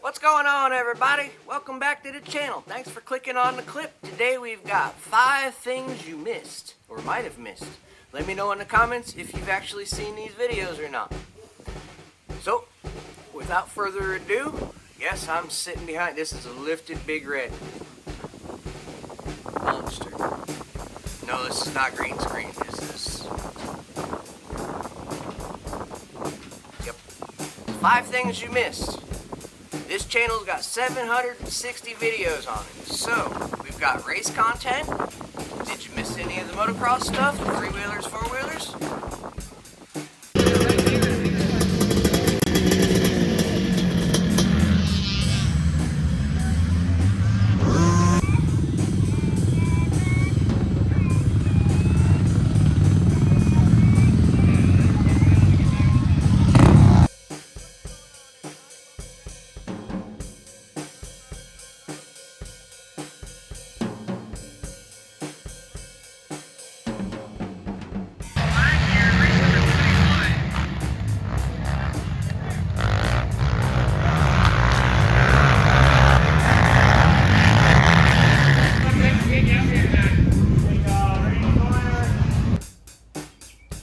What's going on, everybody? Welcome back to the channel. Thanks for clicking on the clip. Today we've got 5 things you missed or might have missed. Let me know in the comments if you've actually seen these videos or not. So, without further ado, yes, I'm sitting behind. This is a lifted Big Red monster. No, this is not green screen. This is... Yep. 5 things you missed. This channel's got 760 videos on it. So, we've got race content. Did you miss any of the motocross stuff? 3-wheelers, 4-wheelers?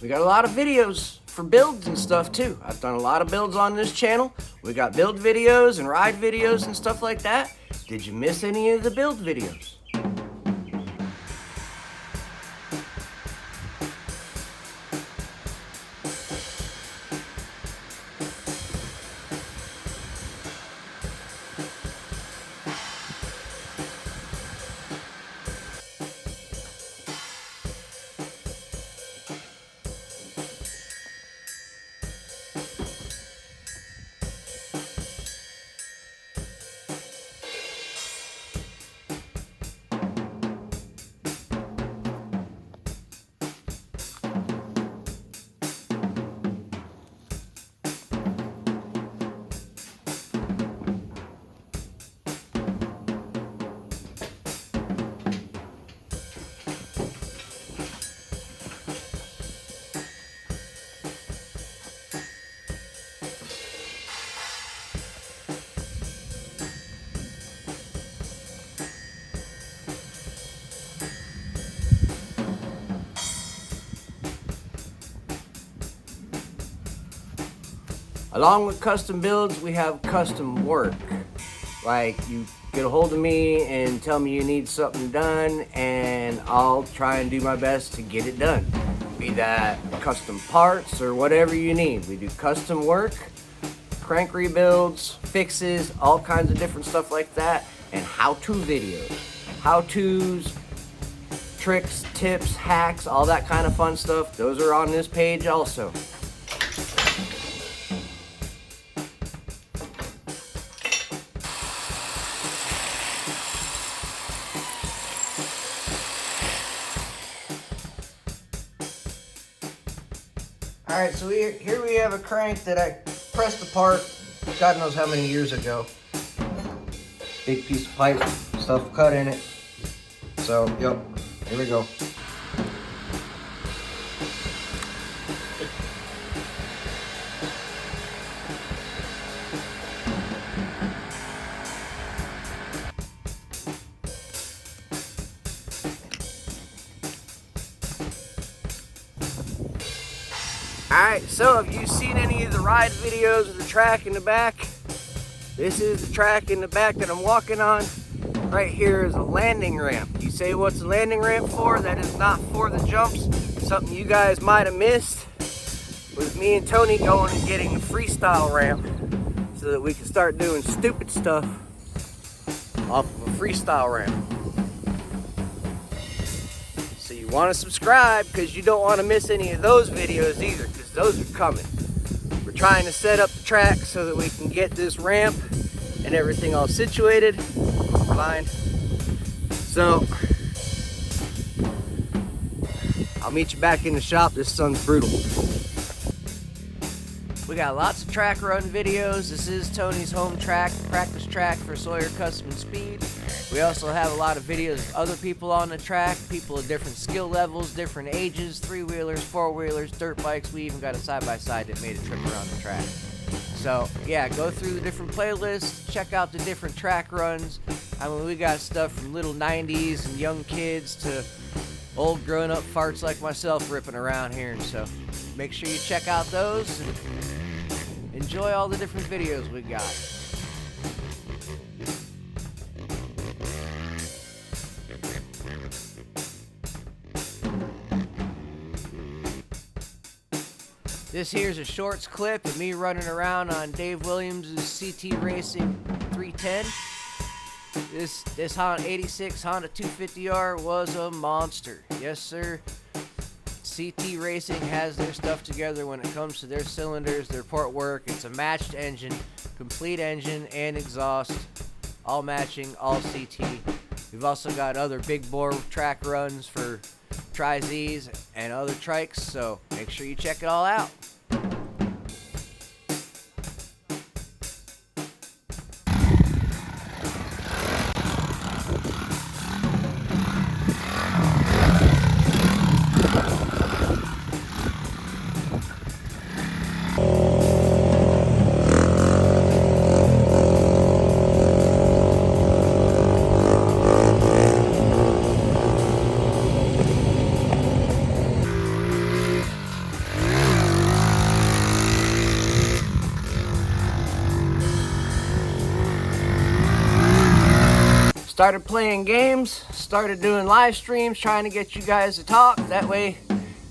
We got a lot of videos for builds and stuff too. I've done a lot of builds on this channel. We got build videos and ride videos and stuff like that. Did you miss any of the build videos? Along with custom builds, we have custom work. Like, you get a hold of me and tell me you need something done, and I'll try and do my best to get it done. Be that custom parts or whatever you need. We do custom work, crank rebuilds, fixes, all kinds of different stuff like that, and how-to videos. How-tos, tricks, tips, hacks, all that kind of fun stuff. Those are on this page also. Alright, so here we have a crank that I pressed apart God knows how many years ago. Big piece of pipe, stuff cut in it. So, yep, here we go. Alright, so have you seen any of the ride videos of the track in the back? This is the track in the back that I'm walking on. Right here is a landing ramp. You say, what's a landing ramp for? That is not for the jumps. Something you guys might have missed was me and Tony going and getting a freestyle ramp so that we can start doing stupid stuff off of a freestyle ramp. So you want to subscribe because you don't want to miss any of those videos either, because those are coming. We're trying to set up the track so that we can get this ramp and everything all situated. Fine. So I'll meet you back in the shop. This sun's brutal. We got lots of track run videos. This is Tony's home track, practice track for Sawyer Custom and Speed. We also have a lot of videos of other people on the track, people of different skill levels, different ages, 3-wheelers, 4-wheelers, dirt bikes. We even got a side-by-side that made a trip around the track. So yeah, go through the different playlists, check out the different track runs. I mean, we got stuff from little 90s and young kids to old grown-up farts like myself ripping around here. So make sure you check out those and enjoy all the different videos we got. This here's a shorts clip of me running around on Dave Williams' CT Racing 310. This Honda 86 Honda 250R was a monster. Yes, sir. CT Racing has their stuff together when it comes to their cylinders, their port work. It's a matched engine, complete engine and exhaust, all matching, all CT. We've also got other big bore track runs for Tri-Zs and other trikes, so make sure you check it all out. Started playing games, started doing live streams, trying to get you guys to talk. That way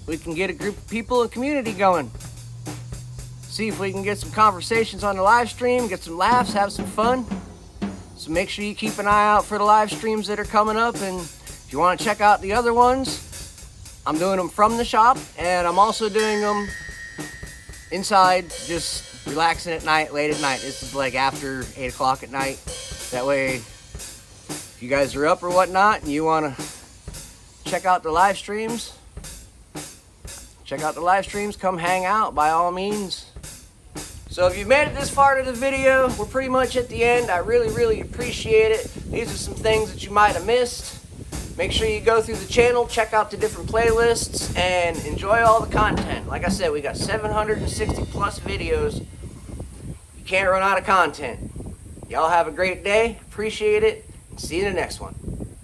we can get a group of people and community going. See if we can get some conversations on the live stream, get some laughs, have some fun. So make sure you keep an eye out for the live streams that are coming up. And if you want to check out the other ones, I'm doing them from the shop, and I'm also doing them inside, just relaxing at night, late at night. This is like after 8 o'clock at night. That way, if you guys are up or whatnot and you want to check out the live streams, come hang out by all means. So if you've made it this far to the video, we're pretty much at the end. I really appreciate it. These are some things that you might have missed. Make sure you go through the channel, check out the different playlists, and enjoy all the content. Like I said, we got 760 plus videos. You can't run out of content. Y'all have a great day. Appreciate it. See you in the next one.